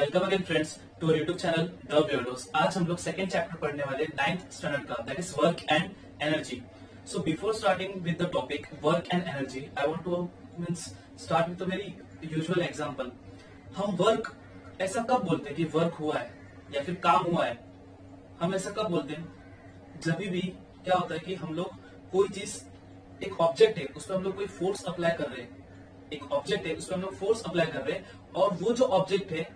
Welcome again friends to our YouTube channel the weirdos. आज हम लोग सेकंड चैप्टर पढ़ने वाले 9th स्टैंडर्ड का, that is work and energy. So before starting with the topic work and energy, I want to means start with a very usual example. हम work ऐसा कब बोलते हैं कि वर्क हुआ है या फिर काम हुआ है? हम ऐसा कब बोलते हैं? जब भी क्या होता है कि हम लोग कोई चीज, एक ऑब्जेक्ट है उस पर हम लोग कोई फोर्स अप्लाई कर रहे हैं, एक ऑब्जेक्ट है उस पर हम लोग फोर्स अप्लाई कर रहे हैं, और वो जो ऑब्जेक्ट है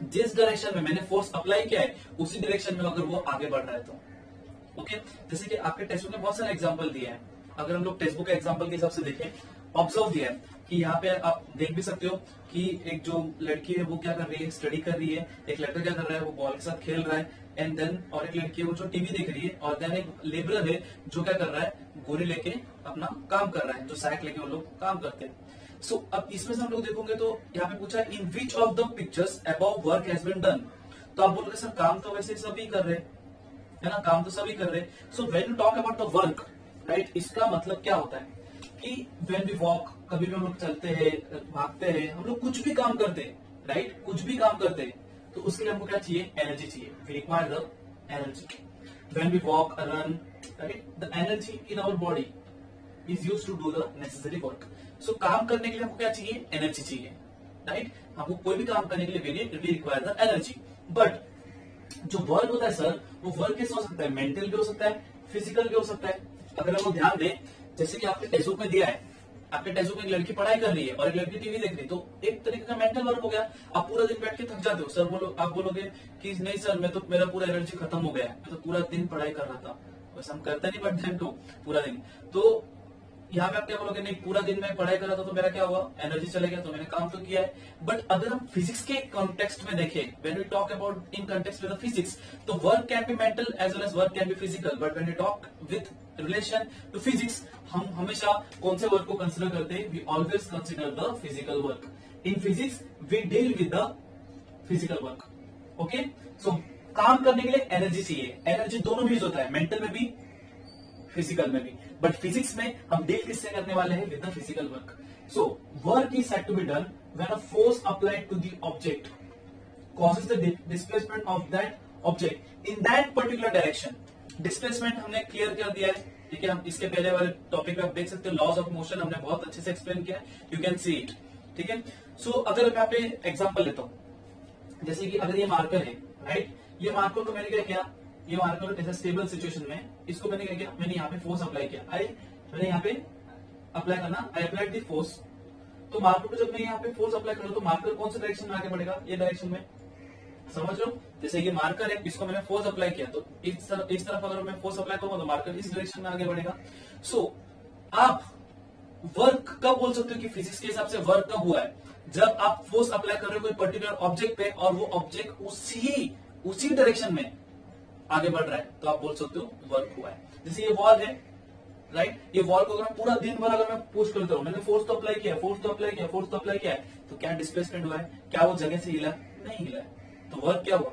जिस डायरेक्शन में मैंने फोर्स अप्लाई किया है उसी डायरेक्शन में अगर वो आगे बढ़ रहा है तो ओके। जैसे कि आपके टेक्स्ट बुक में बहुत सारे एग्जांपल दिए हैं। अगर हम लोग टेक्स्ट बुक के एग्जांपल के हिसाब से देखें, ऑब्जर्व दिया है कि यहाँ पे आप देख भी सकते हो कि एक जो लड़की है वो क्या कर रही है, स्टडी कर रही है। एक लड़का क्या कर रहा है, वो बॉल के साथ खेल रहा है। एंड देन और एक लड़की है वो जो टीवी देख रही है। और देन एक लेबरर है जो क्या कर रहा है, गोरी लेके अपना काम कर रहा है, जो सैक लेके वो लोग काम करते हैं। सो अब इसमें से हम लोग देखोगे तो यहाँ पे पूछा है in which of the pictures above work has been done. तो आप बोलोगे सर काम तो वैसे सभी कर रहे है ना, काम तो सभी कर रहे। सो when you talk about the work, right, इसका मतलब क्या होता है कि व्हेन वी वॉक, कभी भी हम लोग चलते हैं, भागते हैं, हम लोग कुछ भी काम करते हैं, राइट, कुछ भी काम करते हैं, तो उसके लिए हमको क्या चाहिए? एनर्जी चाहिए। We require the energy when we walk, run, right. The energy in our body is used to do the necessary work. So काम करने के लिए हमको क्या चाहिए? एनर्जी चाहिए, राइट। हमको कोई भी काम करने के लिए we require the energy. But जो वर्क होता है सर, वो वर्क कैसे हो सकता है? मेंटल भी हो सकता है, फिजिकल भी हो सकता है। अगर हम लोग ध्यान दें, जैसे कि आपके टेक्स्ट बुक में दिया है, आपके टेक्स्ट बुक में एक लड़की पढ़ाई कर रही है और एक लड़की टीवी देख रही है, तो एक तरीके का मेंटल वर्क हो गया। आप पूरा दिन बैठ के थक जाते हो सर, आप बोलोगे कि नहीं सर, मैं तो, मेरा पूरा एनर्जी खत्म हो गया है, मैं तो पूरा दिन पढ़ाई कर रहा था। वैसे हम करते नहीं, बट टाइम तो पूरा दिन। तो यहाँ पे आप क्या बोलोगे? नहीं, पूरा दिन मैं पढ़ाई कर रहा था तो मेरा क्या हुआ? एनर्जी चले गया, तो मैंने काम तो किया है। बट अगर हम फिजिक्स के कॉन्टेक्स्ट में देखें, when we talk about in context with physics, तो work can be mental as well as work can be physical. But when we talk with relation to physics, हम हमेशा कौन से वर्क को कंसिडर करते हैं? We always consider the physical work. In physics we deal with the physical work, okay. So काम करने के लिए एनर्जी चाहिए। एनर्जी दोनों भी यूज होता है, मेंटल में भी, फिजिकल में भी। बट फिजिक्स में हम डील किससे करने वाले हैं? With the physical work. So work is said to be done when a force applied to the object causes the displacement of that object in that particular direction. Displacement हमने clear कर दिया है, ठीक है। हम इसके पहले वाले टॉपिक पे आप देख सकते हो, लॉज ऑफ मोशन हमने बहुत अच्छे से एक्सप्लेन किया, यू कैन सी इट, ठीक है। सो अगर मैं यहाँ पे एग्जांपल लेता हूं, जैसे कि अगर ये मार्कर है, राइट, ये मार्कर को मैंने क्या किया? ये मार्कर ऐसा स्टेबल सिचुएशन में, इसको मैंने क्या किया? मैंने यहाँ पे फोर्स अप्लाई किया। मैंने यहाँ पे अप्लाई करना, आई अप्लाइड द फोर्स। तो मार्कर को जब मैं यहाँ पे फोर्स अप्लाई करूँ तो मार्कर कौन से डायरेक्शन में आगे बढ़ेगा? ये डायरेक्शन में, समझ लो। जैसे ये मार्कर है, इसको मैंने फोर्स अप्लाई किया, तो इस तरफ अगर मैं फोर्स अप्लाई करूंगा तो मार्कर इस डायरेक्शन में आगे बढ़ेगा। सो आप वर्क कब बोल सकते हो कि फिजिक्स के हिसाब से वर्क कब हुआ है? जब आप फोर्स अप्लाई कर रहे हो कोई पर्टिकुलर ऑब्जेक्ट पे और वो ऑब्जेक्ट उसी डायरेक्शन में आगे बढ़ रहा है, तो आप बोल सकते हो वर्क हुआ है। जैसे ये वॉल है, राइट, ये वॉल को अगर मैं पूरा दिन भर अगर मैं पुश करता हूँ, मैंने फोर्स तो अप्लाई किया, फोर्स तो अप्लाई किया, फोर्स तो अप्लाई किया है, तो क्या डिस्प्लेसमेंट हुआ है? क्या वो जगह से हिला? नहीं हिला है, तो वर्क क्या हुआ?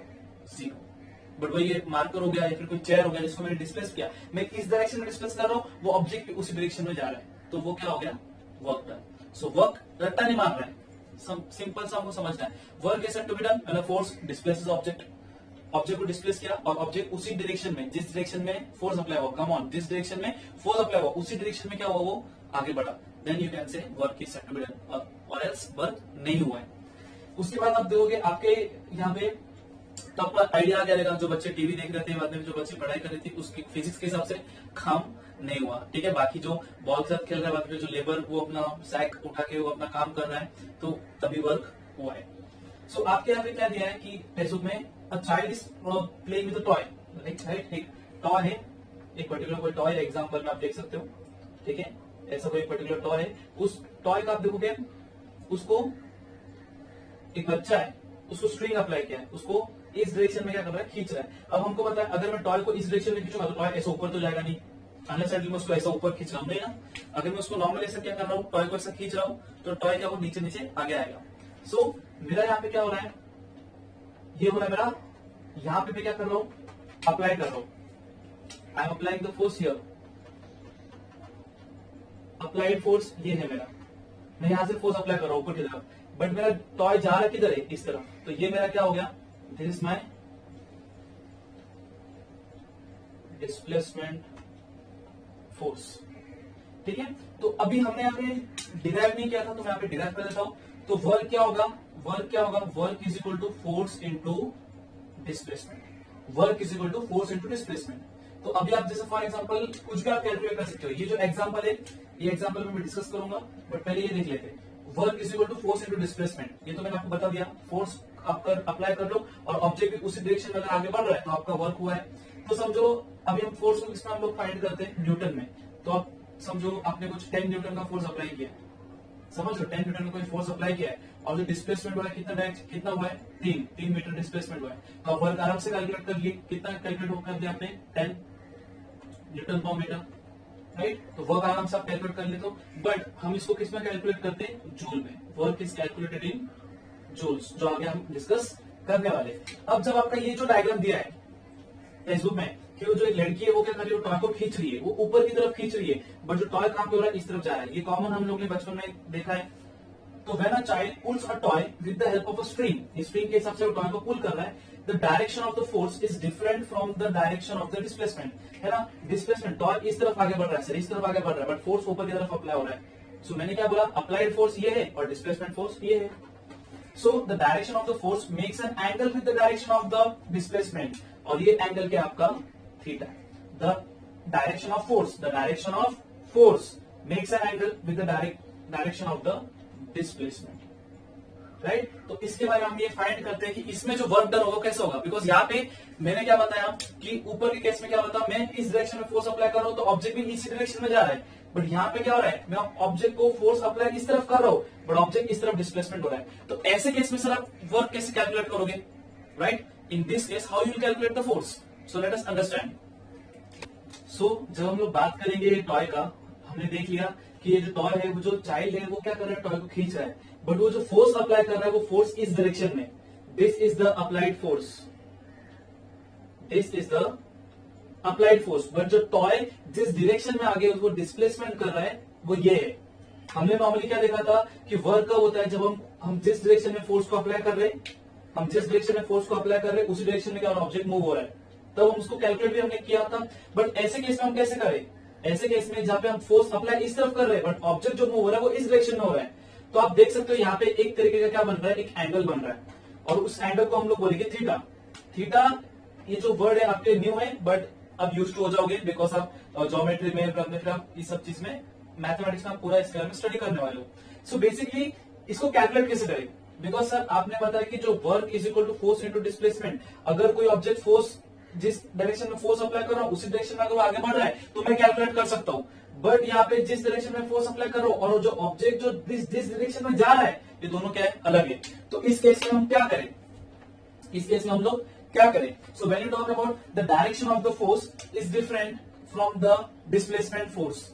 जीरो। बट वही एक मार्कर हो गया या फिर कोई चेयर हो गया जिसको मैंने डिस्प्लेस किया, मैं किस डायरेक्शन में डिस्प्लेस कर रहा हूँ, वो ऑब्जेक्ट उसी डायरेक्शन में जा रहा है, तो वो क्या हो गया? Work done. सो वर्क रट्टा नहीं मार रहा है, सिंपल सा हमको समझना है। Work is said to be done when a force displaces object. Object को डिस्प्लेस किया और ऑब्जेक्ट उसी डायरेक्शन में, जिस डायरेक्शन में फोर्स अप्लाई हुआ, कम ऑन, जिस डायरेक्शन में फोर्स अप्लाई हुआ उसी डायरेक्शन में क्या हुआ? वो आगे बढ़ा। Then you can say work is said to be done, और एल्स वर्क नहीं हुआ है। उसके बाद आप देखोगे आपके यहाँ पे तो आपको आइडिया आ जाएगा, जो बच्चे टीवी देख रहे थे, बाद में जो बच्चे पढ़ाई कर रहे थे, उसकी फिजिक्स के हिसाब से काम नहीं हुआ, ठीक है। बाकी जो बॉल के साथ खेल रहा है, बाकी जो लेबर वो अपना सैक उठा के वो अपना काम कर रहा है, तो तभी वर्क हुआ है। सो आपके यहाँ पे क्या दिया है कि टेक्स्ट में a child is playing with a toy, right, एक टॉय है, एक पर्टिकुलर कोई टॉय एग्जांपल में आप देख सकते हो, ठीक है। ऐसा कोई पर्टिकुलर टॉय है, उस टॉय का आप देखोगे, उसको एक बच्चा है, उसको स्ट्रिंग अप्लाई किया है, उसको इस डायरेक्शन में क्या कर रहा है? खींच रहा है। अब हमको पता है अगर मैं टॉय को इस डायरेक्शन में खींचूंगा तो टॉय ऐसा ऊपर तो जाएगा नहीं, अनलेस साइड में उसको ऐसा ऊपर खींच रहा हूं, नहीं ना। अगर मैं उसको नॉर्मली ऐसा क्या कर रहा हूँ, टॉय को ऐसा खींच रहा हूँ, तो टॉय क्या वो नीचे नीचे आगे आएगा। सो मेरा यहाँ पे क्या हो रहा है? ये हो रहा है मेरा, यहाँ पे मैं क्या कर रहा हूँ? अप्लाई कर रहा हूँ, I am applying the force here, applied force ये है मेरा, मैं यहाँ से फोर्स अप्लाई कर रहा हूँ ऊपर की तरफ, बट मेरा टॉय जा रहा है किधर है, इस तरफ, तो ये मेरा क्या हो गया, this is my displacement force. ठीक है, तो अभी हमने यहाँ पे डिराइव नहीं किया था, तो मैं यहाँ पे डिराइव कर देता हूं। तो वर्क क्या होगा, work is equal to force into displacement, work is equal to force into displacement. तो अभी आप जैसे फॉर एग्जांपल कुछ भी आप कैलकुलेट कर सकते हो। ये जो एग्जांपल है, ये एग्जांपल में मैं डिस्कस करूंगा, बट पहले ये देख लेते हैं। Work is equal to force into displacement, ये तो मैंने आपको बता दिया। फोर्स आप अप्लाई कर लो और ऑब्जेक्ट उसी डायरेक्शन में अगर आगे बढ़ रहा है तो आपका वर्क हुआ है। तो समझो अभी हम फोर्स को किसमें हम लोग फाइंड करते हैं, न्यूटन में। तो आप समझो आपने कुछ 10 न्यूटन का फोर्स अप्लाई किया, समझ लो 10 न्यूटन का कोई फोर्स अप्लाई किया है, और जो डिस्प्लेसमेंट हुआ है कितना हुआ है, 3 मीटर डिस्प्लेसमेंट हुआ है। तो आप वर्क आराम से कैलकुलेट कर लिए, कितना कैलकुलेट कर दिया आपने, 10 न्यूटन पर मीटर, राइट। तो वर्क आराम से आप कैलकुलेट कर लेते हो, बट हम इसको किस में कैलकुलेट करते हैं, जूल में। Work is calculated in joules, जो आगे हम डिस्कस करने वाले। अब जब आपका ये जो डायग्राम दिया है फेसबुक में कि वो जो एक लड़की है वो क्या कर रही है, टॉय को खींच रही है, वो ऊपर की तरफ खींच रही है, बट जो टॉय कहां पे हो रहा है, इस तरफ जा रहा है। ये कॉमन हम लोग ने बचपन में देखा है। तो when a child pools a toy with the help of a string, string के हिसाब से वो टॉय को पुल कर रहा है, the direction of the force is different from the direction of the displacement, है ना। डिस्प्लेसमेंट, टॉय इस तरफ आगे बढ़ रहा है, सर इस तरफ आगे बढ़ रहा है, बट फोर्स ऊपर की तरफ अप्लाई हो रहा है। सो मैंने क्या बोला, अप्लाइड फोर्स ये है और डिस्प्लेसमेंट फोर्स ये है। So the direction of the force makes an angle with the direction of the displacement, और ये एंगल क्या आपका theta. The direction of force makes an angle with the direction of the displacement, right. तो इसके बारे में हम ये फाइंड करते हैं कि इसमें जो वर्क डन होगा कैसे होगा। बिकॉज यहाँ पे मैंने क्या बताया कि ऊपर के केस में क्या बताया, मैं इस डायरेक्शन में फोर्स अप्लाई कर रहा हूँ तो ऑब्जेक्ट भी इसी डायरेक्शन में जा रहा है, बट यहाँ पे क्या हो रहा है, मैं ऑब्जेक्ट को फोर्स अप्लाई इस तरफ कर रहा हूँ, बट ऑब्जेक्ट इस तरफ डिस्प्लेसमेंट हो रहा है। तो ऐसे केस में सर आप वर्क कैसे कैलकुलेट करोगे, right. In this case how you will calculate the force, so let us understand. So जब हम लोग बात करेंगे टॉय का, हमने देख लिया कि ये जो टॉय है, वो जो चाइल्ड है वो क्या कर रहा है, टॉय को खींच रहा है, बट वो जो फोर्स अप्लाई कर रहा है वो फोर्स इस डायरेक्शन में, this is the applied force, this is the applied force. But जो टॉय जिस डायरेक्शन में आगे उसको डिस्प्लेसमेंट कर रहा है वो ये है। हमने नॉर्मली क्या देखा था कि वर्क कब होता है, जब हम जिस डायरेक्शन में फोर्स को अप्लाई कर रहे हैं, हम जिस डायरेक्शन में फोर्स को अप्लाई कर रहे हैं उसी डायरेक्शन में क्या ऑब्जेक्ट मूव हो रहा है, तब हम उसको कैलकुलेट भी हमने किया था। बट ऐसे केस में हम कैसे करें, ऐसे केस में जहां पे हम फोर्स अप्लाई इस तरफ कर रहे हैं बट ऑब्जेक्ट जो मूव हो रहा है वो इस डायरेक्शन में हो रहा है, तो आप देख सकते हो यहाँ पे एक तरीके का क्या बन रहा है, एक एंगल बन रहा है, और उस एंगल को हम लोग बोलेंगे थीटा। थीटा ये जो वर्ड है आपके न्यू है, बट अब यूज टू हो जाओगे, बिकॉज आप ज्योमेट्री में, फिर आप इस सब चीज में, मैथमेटिक्स में आप पूरा इसके बारे में स्टडी करने वाले हो। सो बेसिकली इसको कैलकुलेट कैसे करें, बिकॉज सर आपने बताया कि जो work is equal to force into displacement, अगर कोई ऑब्जेक्ट फोर्स जिस डायरेक्शन में फोर्स अप्लाई कर रहा हूँ उसी डायरेक्शन में अगर वो आगे बढ़ रहा है तो मैं कैलकुलेट कर सकता हूँ। बट यहाँ पे जिस डायरेक्शन में फोर्स अप्लाई कर रहा हूँ और जो ऑब्जेक्ट जो जिस डायरेक्शन में जा रहा है, ये दोनों क्या है, अलग है। तो इस केस में हम क्या करें, इस केस में हम लोग क्या करें, so when you talk about the direction of the force is different from the displacement force,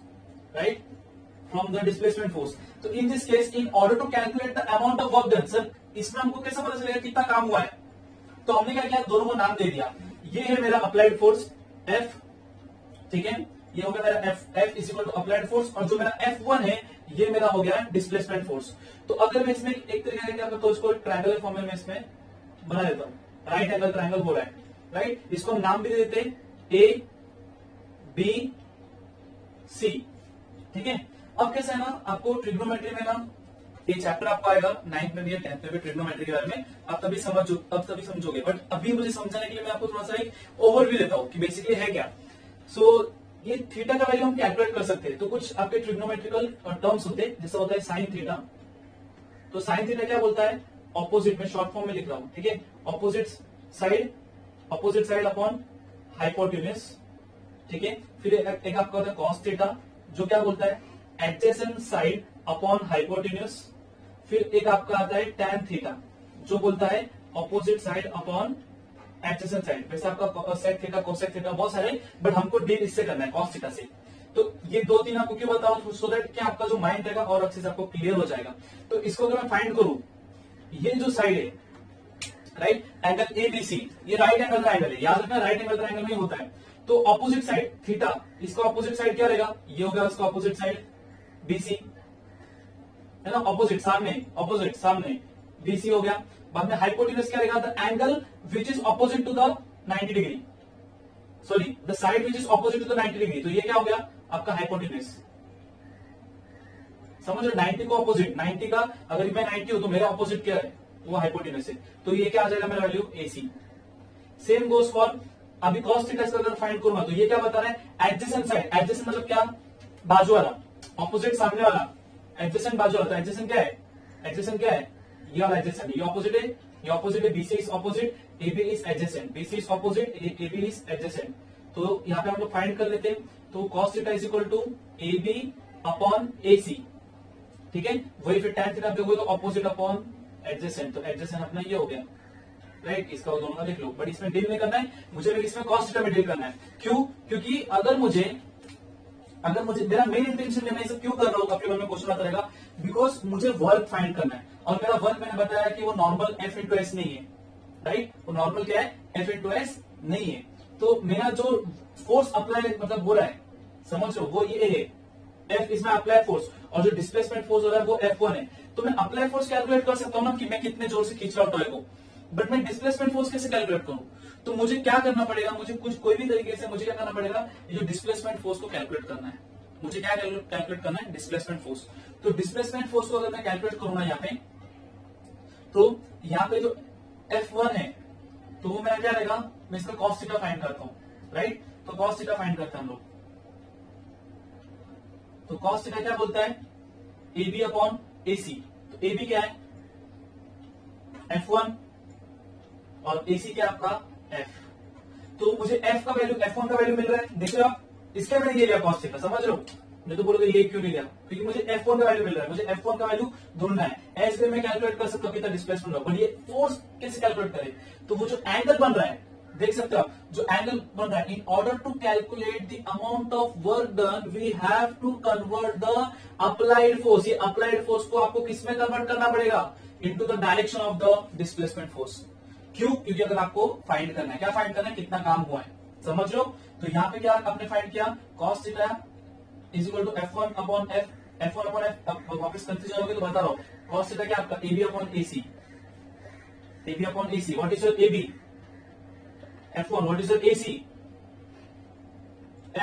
right, from the displacement force. तो in this case, in order to calculate the amount of work done, sir इसमें हमको कैसे पता चलेगा कितना काम हुआ है, तो हमने क्या किया, दोनों को नाम दे दिया। ये है मेरा अप्लाइड फोर्स F, ठीक है, ये हो गया मेरा F is equal to applied force, और जो मेरा F1 है ये मेरा हो गया डिस्प्लेसमेंट फोर्स। तो अगर मैं इसमें एक तरीके से क्या करता हूं, इसको ट्रायंगल फॉर्म में मैं इसमें बना देता हूं, राइट एंगल ट्रायंगल हो रहा है, राइट। इसको हम नाम भी दे देते हैं A B C, ठीक है। अब कैसा है ना, आपको ट्रिग्नोमेट्री में ना ये चैप्टर आपको आएगा 9th में भी 10th में भी, ट्रिग्नोमेट्री के बारे में आप तभी समझोगे, बट अभी मुझे समझाने के लिए मैं आपको थोड़ा सा एक ओवरव्यू देता हूँ कि बेसिकली है क्या। सो ये थीटा का वैल्यू हम कैलकुलेट कर सकते हैं। तो कुछ आपके ट्रिग्नोमेट्रिकल टर्म्स होते हैं, जैसा होता है साइन थीटा। तो साइन थीटा क्या बोलता है, ऑपोजिट में शॉर्ट फॉर्म में लिख रहा हूं, ठीक है, ऑपोजिट साइड अपॉन हाइपोटेन्यूज, ठीक है। फिर एक आपका होता है कॉस थीटा, जो क्या बोलता है, एडजेसेंट साइड अपॉन हाइपोटेन्यूज। फिर एक आपका आता है tan थीटा, जो बोलता है opposite side upon adjacent side. वैसे आपका सेक थीटा, कोसेक थीटा बहुत सारे, बट हमको डील इससे करना है, कॉस थीटा से। तो ये 2-3 आपको क्यों बताओ, सो दैट क्या आपका जो माइंड रहेगा और अच्छे से आपको क्लियर हो जाएगा। तो इसको अगर मैं फाइंड करूं, ये जो साइड है, राइट, एंगल ABC, ये राइट एंगल ट्रायंगल है, याद रखना राइट एंगल ट्रायंगल में होता है। तो ऑपोजिट साइड थीटा, इसका ऑपोजिट साइड क्या रहेगा, ये होगा उसका ऑपोजिट साइड BC, है ना, ऑपोजिट सामने BC हो गया। बाद में हाइपोटेन्यूज क्या रहेगा, the angle which is opposite to the 90 degree, sorry the side which is opposite to the 90 degree. तो ये क्या हो गया आपका हाइपोटेन्यूज। समझ लो 90 को ऑपोजिट, 90 का अगर मैं 90 हूं तो मेरा ऑपोजिट क्या है, वो हाइपोटेन्यूज है। तो ये क्या आ जाएगा मेरा value AC। Same goes for अभी cos थीटा का अगर फाइंड करूंगा तो ये क्या बता रहा है, एडजेसेंट साइड। एडजेसेंट मतलब क्या, बाजू वाला, ऑपोजिट सामने वाला, एडजेसेंट बाजू वाला। तो एडजेसेंट क्या है, एडजेसेंट क्या है, ये वाला एडजेसेंट, ये ऑपोजिट है, ये ऑपोजिट है, BC is opposite, AB is adjacent, BC is opposite, AB is adjacent. तो यहाँ पे हम लोग फाइंड कर लेते हैं। तो cos theta is equal to AB upon AC, ठीक है। वही फिर tan थीटा देखोगे तो ऑपोजिट अपॉन एडजेसेंट, तो एडजेसेंट अपना ये हो गया, राइट। इसका दोनों का लिख लो, बट इसमें डील नहीं करना है मुझे, इसमें cos थीटा में डील करना है। क्यों, क्योंकि अगर मुझे मेरा मेन इंटेंशन मैं सब क्यों कर रहा हूँ, आपके मन में क्वेश्चन आता रहेगा, बिकॉज मुझे वर्क फाइंड करना है। और मेरा वर्क मैंने बताया कि वो नॉर्मल F इंटू एस नहीं है, राइट। वो नॉर्मल क्या है, F इंटू एस नहीं है। तो मेरा जो फोर्स अप्लाई मतलब हो रहा है, समझ लो वो ये है, F इसमें अप्लाई फोर्स, और जो डिस्प्लेसमेंट फोर्स हो रहा है वो F1 है। तो मैं अप्लाई फोर्स कैलकुलेट कर सकता हूँ ना कि मैं कितने जोर से खींच रहा हूँ टॉय को, बट मैं डिस्प्लेसमेंट फोर्स कैसे कैलकुलेट करूं। तो मुझे क्या करना पड़ेगा, मुझे कोई भी तरीके से मुझे क्या करना पड़ेगा, ये जो डिस्प्लेसमेंट फोर्स को कैलकुलेट करना है। मुझे क्या कैलकुलेट करना है, डिस्प्लेसमेंट फोर्स। तो डिस्प्लेसमेंट फोर्स को अगर मैं कैलकुलेट करूंगा यहाँ पे, तो यहाँ पे जो F1 है तो वो मेरा क्या रहेगा, मैं इसका cos थीटा फाइंड करता हूँ, राइट। तो cos थीटा फाइंड करते हैं हम लोग। तो cos थीटा क्या बोलता है, AB अपॉन AC। तो AB क्या है, F1, और AC क्या आपका F। तो मुझे F का वैल्यू, F1 का वैल्यू मिल रहा है, देख रहे हो आप, इसका मैंने ये लिया cos थीटा, समझ लो। नहीं तो बोलोगे ये क्यों नहीं लिया, क्योंकि मुझे F1 का वैल्यू मिल रहा है, मुझे F1 का वैल्यू ढूंढना है। ऐसे में कैलकुलेट कर सकता हूँ कितना डिस्प्लेसमेंट होगा, बट ये फोर्स कैसे कैलकुलेट करें। तो वो जो एंगल बन रहा है, देख सकते हो आप, जो एंगल बन रहा है, in order to calculate the amount of work done we have to convert the applied force. ये अप्लाइड फोर्स को आपको किसमें कन्वर्ट करना पड़ेगा, into the direction of the displacement force. क्यों, क्योंकि अगर आपको फाइंड करना है, क्या फाइंड करना है, कितना काम हुआ है, समझ लो। तो यहाँ पे क्या आपने फाइंड किया, cos theta is equal to F1 upon F, F1 upon F। अब वापस करते जाओगे तो बता रहा हूँ, cos थीटा क्या आपका AB upon AC, AB upon AC। What is your AB, F1, what is your AC,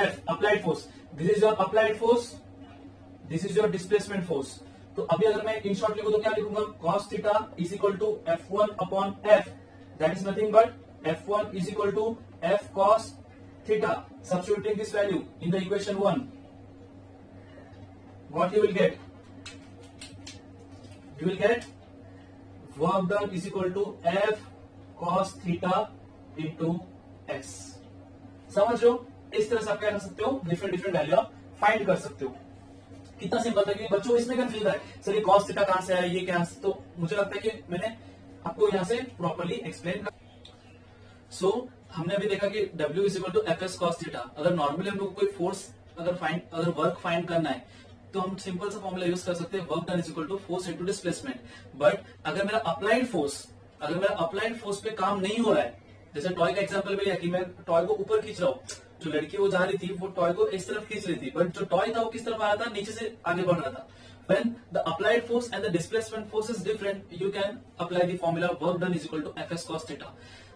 F, applied force. This is your applied force, this is your displacement force. तो अभी अगर मैं इन शॉर्ट लिखूं तो क्या लिखूंगा, cos theta is equal to F1 upon F, that is nothing but F1 is equal to F cos theta. Substituting this value in the equation 1, what you will get? You will get work done is equal to F cos theta into S. समझ लो, इस तरह से आप क्या कर सकते हो, different value आप फाइंड कर सकते हो। कितना सिंपल था, कि बच्चों इसमें कंफ्यूज है, सर ये cos थीटा कहां से आया, ये क्या। तो मुझे लगता है कि मैंने आपको यहां से प्रॉपर्ली एक्सप्लेन कर। सो हमने अभी देखा कि W is equal to FS cos theta. अगर नॉर्मली हम लोग कोई फोर्स अगर वर्क फाइंड करना है तो हम सिंपल सा फॉर्मूला यूज कर सकते हैं, work done is equal to force into displacement. But अगर मेरा अप्लाइड फोर्स पे काम नहीं हो रहा है, जैसे टॉय का एग्जांपल भी लिया कि मैं टॉय को ऊपर खींच रहा हूँ, जो लड़की वो जा रही थी वो टॉय को इस तरफ खींच रही थी, बट जो टॉय था वो किस तरफ आ रहा था, नीचे से आगे बढ़ रहा था। When the applied force and the displacement force is different, you can apply the formula work done is equal to Fs cos theta.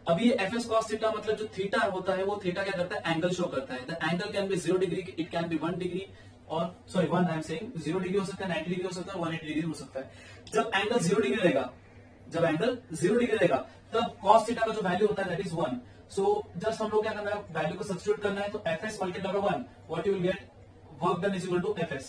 अभी ये Fs cos theta मतलब जो थीटा होता है, वो थीटा क्या करता है, एंगल शो करता है। The angle can be 0 degree, it can be 1 degree, और sorry 1 I am saying 0 degree हो सकता है, 90 डिग्री हो सकता है, 180 डिग्री हो सकता है। जब एंगल 0 डिग्री रहेगा, तब cos थीटा का जो वैल्यू होता है दैट इज 1। सो जस्ट हम लोग क्या करना है, वैल्यू को सब्स्टिट्यूट करना है। तो Fs multiply by 1, what you will get, work done is equal to Fs।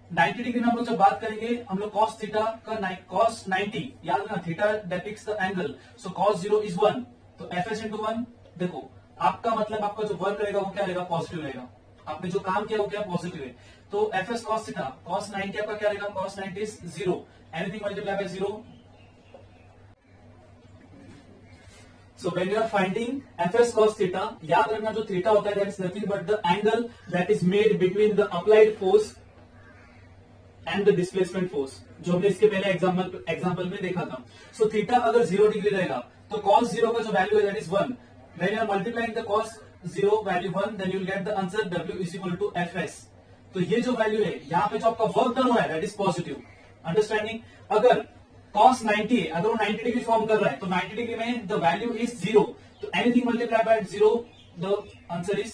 90 degree में हम लोग जब बात करेंगे, हम लोग cos थीटा का cos 90, याद रखना theta depicts the angle, so cos 0 is 1, तो Fs इंटू 1। देखो आपका मतलब आपका जो वर्क रहेगा वो क्या रहेगा, पॉजिटिव रहेगा। आपने जो काम किया वो क्या पॉजिटिव है। तो Fs cos थीटा, cos 90 आपका क्या रहेगा, cos 90 is 0, anything multiply by 0। So when you are finding Fs cos theta, याद रखना जो थीटा होता है that is nothing but the angle that is made between the applied force and the displacement force, जो हमने इसके पहले example में देखा था। So थीटा अगर 0 डिग्री रहेगा तो cos 0 का जो वैल्यू है that is 1. When you are multiplying the cos 0 value 1, then you will get the answer W is equal to Fs. तो ये जो वैल्यू है यहाँ पे जो आपका वर्क डन हुआ है that is पॉजिटिव। अंडरस्टैंडिंग? अगर cos 90 है, अगर वो 90 डिग्री फॉर्म कर रहा है तो 90 डिग्री में द वैल्यू इज 0, तो anything multiply by 0 the answer is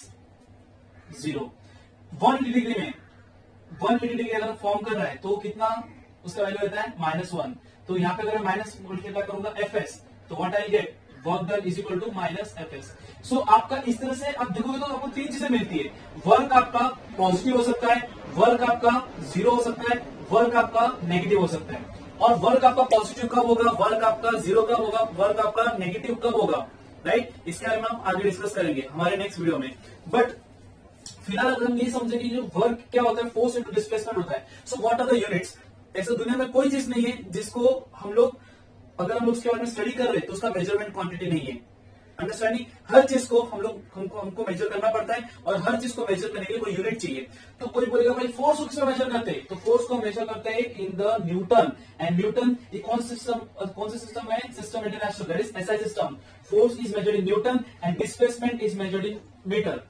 0। 180 degree में 180 डिग्री अगर फॉर्म कर रहा है तो कितना उसका वैल्यू रहता है -1, तो यहाँ पे अगर मैं माइनस मल्टीप्लाई करूंगा fs, तो what I get work done is equal to -fs। So आपका इस तरह से आप देखोगे तो आपको तीन चीजें मिलती है। वर्क आपका पॉजिटिव हो सकता है, वर्क आपका 0 हो सकता है, वर्क आपका नेगेटिव हो सकता है। और वर्क आपका पॉजिटिव कब होगा, वर्क आपका 0 कब होगा, वर्क आपका नेगेटिव कब होगा, राइट? इसके बारे में हम आगे डिस्कस करेंगे हमारे नेक्स्ट वीडियो में। बट फिलहाल अगर हम ये समझे कि जो वर्क क्या होता है, फोर्स इनटू डिस्प्लेसमेंट होता है। So what are the units? ऐसे दुनिया में कोई चीज नहीं है जिसको हम लोग, अगर हम लोग उसके बारे में स्टडी कर रहे हैं तो उसका मेजरमेंट क्वांटिटी नहीं है। अंडरस्टैंडिंग? हर चीज को हमको मेजर करना पड़ता है और हर चीज को मेजर करने के लिए कोई यूनिट चाहिए। तो कोई बोलेगा भाई फोर्स को किसमें मेजर करते हैं? तो फोर्स को मेजर करते हैं in the newton. And newton ये कौन सा सिस्टम है? System international, that is SI system. Force is measured in newton and displacement is measured in metre.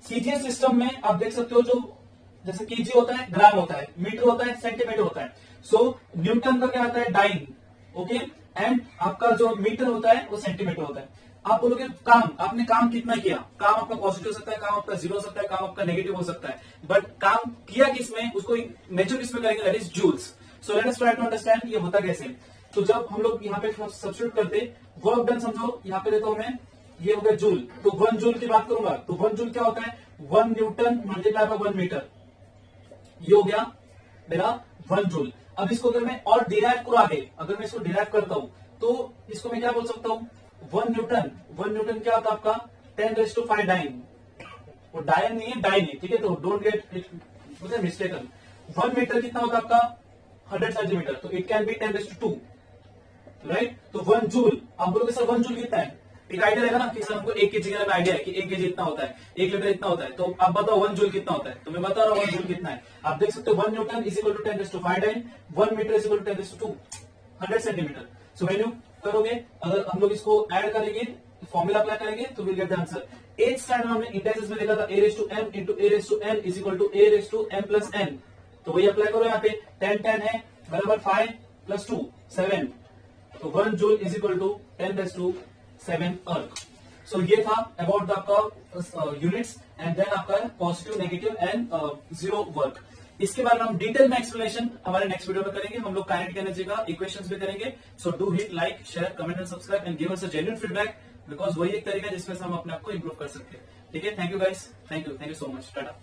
CGS system में आप देख सकते हो, जो जैसे केजी होता है, ग्राम होता है, मीटर होता है, सेंटीमीटर होता है। सो न्यूटन का क्या आता है? Dine, okay. एंड आपका जो मीटर होता है वो सेंटीमीटर होता है। आप बोलोगे काम, आपने काम कितना किया? काम आपका पॉजिटिव हो सकता है, काम आपका 0 हो सकता है, काम आपका नेगेटिव हो सकता है, बट काम किया किसमें, उसको मेजर किसमें करेंगे? That is joules. So let us try to understand ये होता कैसे। तो जब हम लोग यहाँ पे सब्स्टिट्यूट करते, वर्क डन समझो, यहाँ पे देता हूं मैं, ये हो गया जूल। तो 1 जूल की बात करूंगा तो 1 जूल क्या होता है? 1 न्यूटन मल्टीप्लाई बाय 1 मीटर, ये हो गया मेरा 1 जूल। अब इसको अगर मैं और डिराइव करूं आगे, अगर मैं इसको डिराइव करता हूं तो इसको मैं क्या बोल सकता हूं? 1 न्यूटन क्या होता है आपका? 10⁵ डाइन। वो डायन नहीं है, डाइन है, ठीक है? तो don't get it mistaken. 1 metre कितना होता है आपका? 100 सेंटीमीटर, तो इट कैन बी 10⁵2, राइट? तो 1 जूल, आप बोलोगे सर 1 जूल कितना है? एक आइडिया रहेगा ना कि सर हमको 1 केजी का आइडिया है कि 1 केजी इतना होता है, 1 लीटर इतना होता है, तो आप बताओ 1 जूल कितना होता है? तो मैं बता रहा हूँ 1 जूल कितना है। आप देख सकते हो 1 newton is equal to 10⁵ dyne, 1 metre is equal to 10⁵2, 100 centimetre. So value करोगे, अगर हम लोग इसको ऐड करेंगे, फॉर्मूला अप्लाई करेंगे, तो will get the answer. 8th standard हमने इंडेक्सेस में देखा था a⁻m into a⁻n is equal to a⁻m plus n। तो वही अप्लाई करो यहाँ पे। 10 है बराबर 5 प्लस 2 7, तो 1 जूल इज इक्वल टू 10⁻7 अर्क। सो ये था अबाउट द आपका यूनिट्स एंड देन आपका पॉजिटिव, नेगेटिव एंड 0 वर्क। इसके बारे में हम डिटेल में एक्सप्लेनेशन हमारे नेक्स्ट वीडियो में करेंगे। हम लोग काइनेटिक एनर्जी का इक्वेशंस भी करेंगे। So do hit like, share, comment and subscribe and give us a genuine feedback, because वही एक तरीका है जिसमें से हम अपने आप को इंप्रूव कर सकते हैं। ठीक है? Thank you guys, thank you so much, Tata.